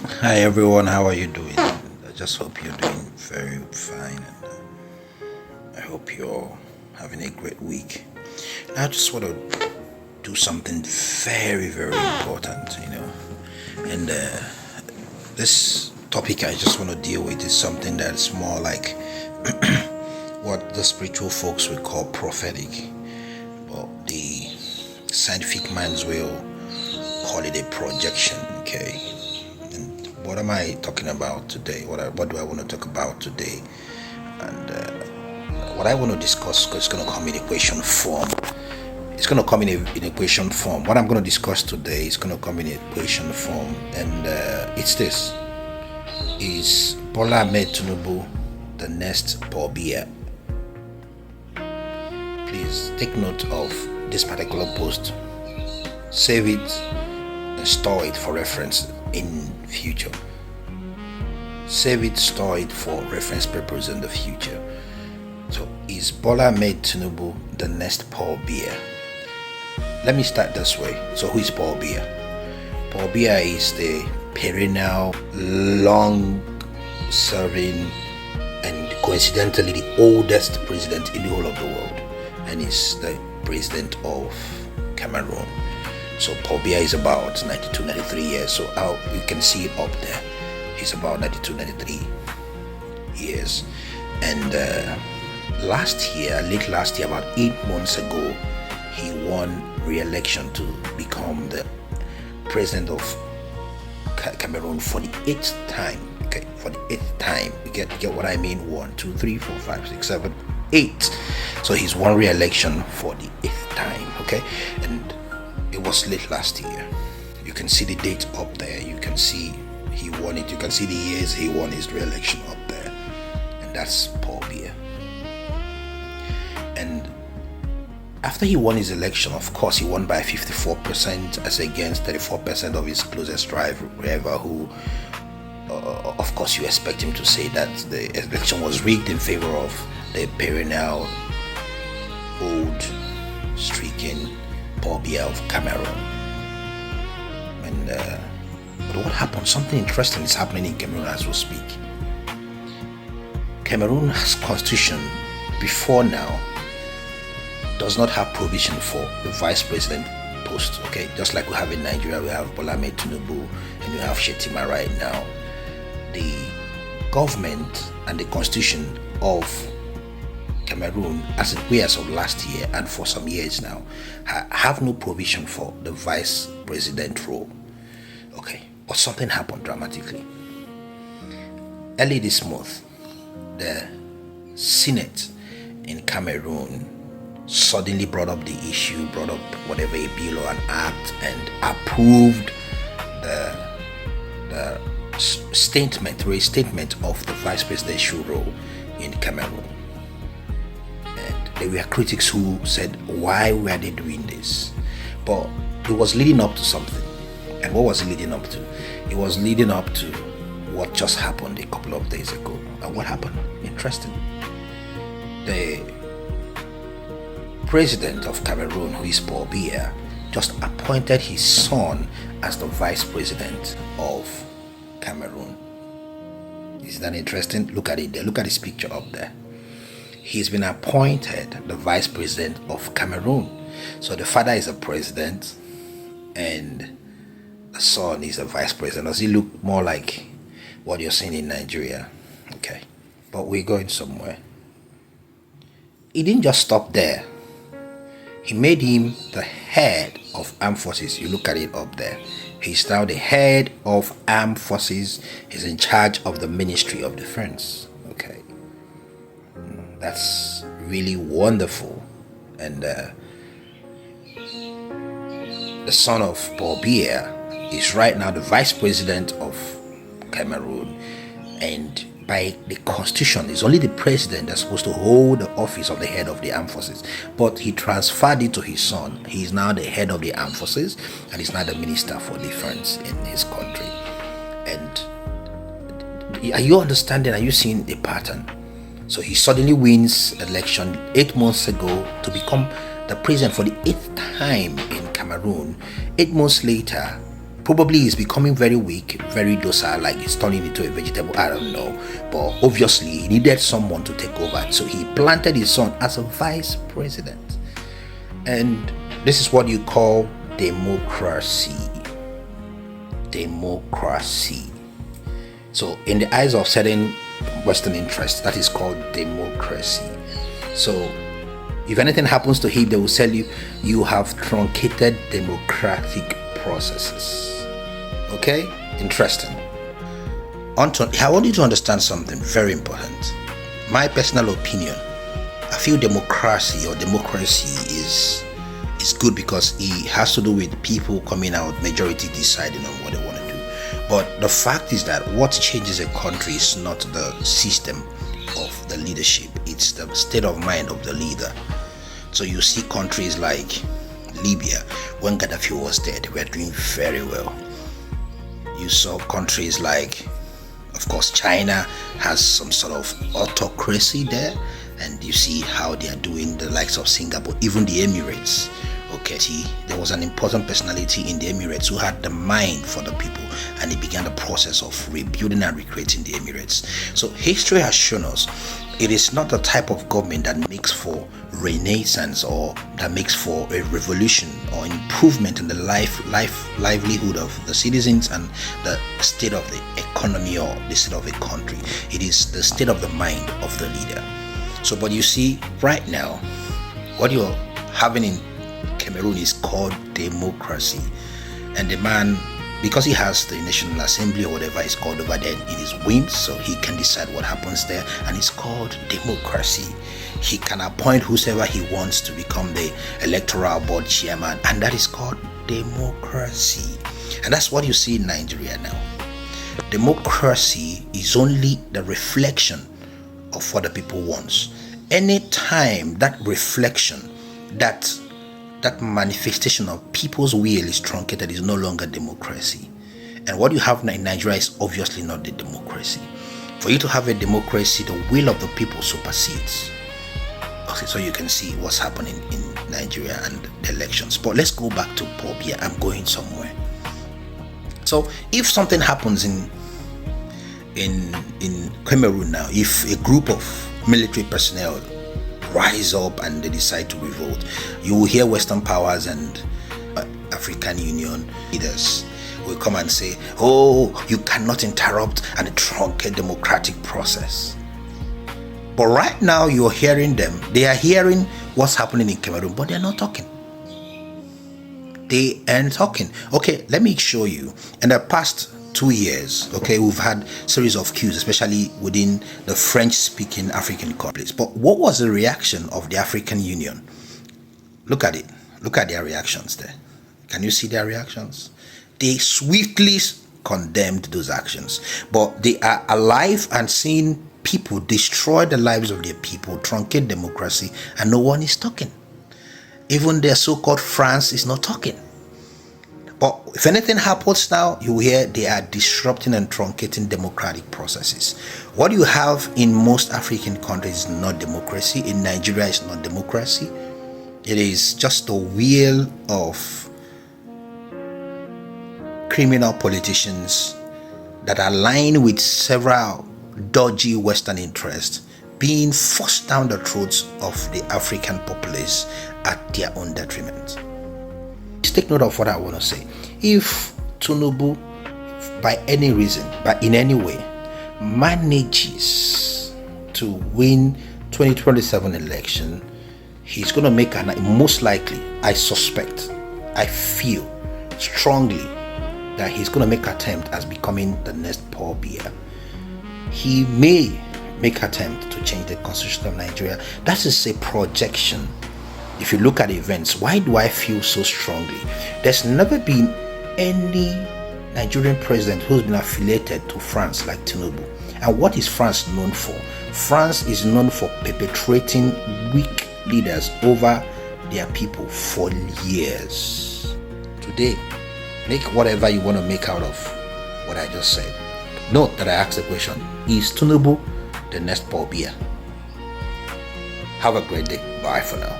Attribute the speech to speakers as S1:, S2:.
S1: Hi everyone, how are you doing? I just hope you're doing very fine and I hope you're having a great week. I just want to do something very, very important, And this topic I just want to deal with is something that's more like what the spiritual folks would call prophetic, but the scientific minds will call it a projection, okay? What am I talking about today? What do I want to talk about today? And what I want to discuss is going to come in equation form. It's going to come in equation form. What I'm going to discuss today is going to come in equation form, and it's this: is Bola Ahmed Tinubu the next Biya? Please take note of this particular post. Save it and store it for reference in future. Save it, store it for reference purpose in the future. So, is Bola Ahmed Tinubu the next Paul Biya? Let me start this way. So, who is Paul Biya? Paul Biya is the perennial, long-serving, and coincidentally the oldest president in the whole of the world, and is the president of Cameroon. So Paul Biya is about 92, 93 years. So you can see it up there. He's about 92, 93 years. And late last year, about 8 months ago, he won re-election to become the president of Cameroon for the 8th time. Okay, for the 8th time. You get what I mean? 1, 2, 3, 4, 5, 6, 7, 8. So he's won re-election for the 8th time. Okay, and it was late last year. You can see the date up there. You can see he won it. You can see the years he won his re-election up there. And that's Paul Biya. And after he won his election, of course, he won by 54% as against 34% of his closest rival, who, of course, you expect him to say that the election was rigged in favor of the perennial, old, streaking Paul Biya of Cameroon. And but what happened? Something interesting is happening in Cameroon as we speak. Cameroon's constitution before now does not have provision for the vice president post. Okay, just like we have in Nigeria, we have Bola Ahmed Tinubu and we have Shetima right now. The government and the constitution of Cameroon, as it were as of last year and for some years now, have no provision for the vice president role. Okay, but something happened dramatically. Early this month, the Senate in Cameroon suddenly brought up the issue, brought up whatever a bill or an act, and approved the restatement of the vice presidential role in Cameroon. There were critics who said, why were they doing this? But it was leading up to something. And what was it leading up to? It was leading up to what just happened a couple of days ago. And what happened? Interesting. The president of Cameroon, who is Paul Biya, just appointed his son as the vice president of Cameroon. Is that interesting? Look at it there. Look at this picture up there. He's been appointed the vice president of Cameroon. So the father is a president and the son is a vice president. Does he look more like what you're seeing in Nigeria? Okay, but we're going somewhere. He didn't just stop there. He made him the head of armed forces. You look at it up there. He's now the head of armed forces. He's in charge of the Ministry of Defense. Okay. That's really wonderful. And the son of Paul Biya is right now the vice president of Cameroon, and by the constitution it's only the president that's supposed to hold the office of the head of the armed forces, but he transferred it to his son. He's now the head of the armed forces and he's now the minister for defense in his country. And are you understanding? Are you seeing the pattern? So he suddenly wins election 8 months ago to become the president for the 8th time in Cameroon. 8 months later, Probably he's becoming very weak, very docile, like he's turning into a vegetable. I don't know. But obviously, he needed someone to take over. So he planted his son as a vice president. And this is what you call democracy. Democracy. So in the eyes of certain Western interests, that is called democracy. So if anything happens to him, they will tell you, you have truncated democratic processes. Okay? Interesting. I want you to understand something very important. My personal opinion, I feel democracy is good because it has to do with people coming out, majority deciding on what they want to do. But the fact is that what changes a country is not the system of the leadership, it's the state of mind of the leader. So you see countries like Libya, when Gaddafi was there, they were doing very well. You saw countries like, of course, China has some sort of autocracy there, and you see how they are doing, the likes of Singapore, even the Emirates. Okay, there was an important personality in the Emirates who had the mind for the people, and he began the process of rebuilding and recreating the Emirates. So history has shown us it is not the type of government that makes for renaissance or that makes for a revolution or improvement in the livelihood of the citizens and the state of the economy or the state of a country. It is the state of the mind of the leader. So, but you see, right now, what you're having in Cameroon is called democracy, and the man, because he has the National Assembly or whatever it's called over there in his wings, so he can decide what happens there, and it's called democracy. He can appoint whoever he wants to become the electoral board chairman, and that is called democracy. And that's what you see in Nigeria now. Democracy is only the reflection of what the people want. Anytime that reflection, that manifestation of people's will is truncated, is no longer democracy. And what you have in Nigeria is obviously not the democracy. For you to have a democracy, the will of the people supersedes. Okay, so you can see what's happening in Nigeria and the elections. But let's go back to Paul Biya. I'm going somewhere. So if something happens in Cameroon now, if a group of military personnel rise up and they decide to revolt, you will hear Western powers and African Union leaders will come and say, oh, you cannot interrupt and truncate democratic process. But right now you're hearing them, they are hearing what's happening in Cameroon, but they're not talking. They aren't talking. Okay, let me show you. In the past 2 years, okay, we've had series of coups, especially within the French-speaking African countries. But what was the reaction of the African Union? Look at it. Look at their reactions there. Can you see their reactions? They swiftly condemned those actions. But they are alive and seeing people destroy the lives of their people, truncate democracy, and no one is talking. Even their so-called France is not talking. But if anything happens now, you hear they are disrupting and truncating democratic processes. What you have in most African countries is not democracy. In Nigeria, it's not democracy. It is just the will of criminal politicians that align with several dodgy Western interests being forced down the throats of the African populace at their own detriment. Take note of what I want to say. If Tinubu, by any reason, but in any way, manages to win 2027 election, he's going to make most likely, I suspect, I feel strongly that he's going to make attempt as becoming the next Paul Biya. He may make attempt to change the constitution of Nigeria. That is a projection. If you look at events, why do I feel so strongly? There's never been any Nigerian president who's been affiliated to France like Tinubu. And what is France known for? France is known for perpetrating weak leaders over their people for years. Today, make whatever you want to make out of what I just said. Note that I asked the question, is Tinubu the next Paul Biya? Have a great day. Bye for now.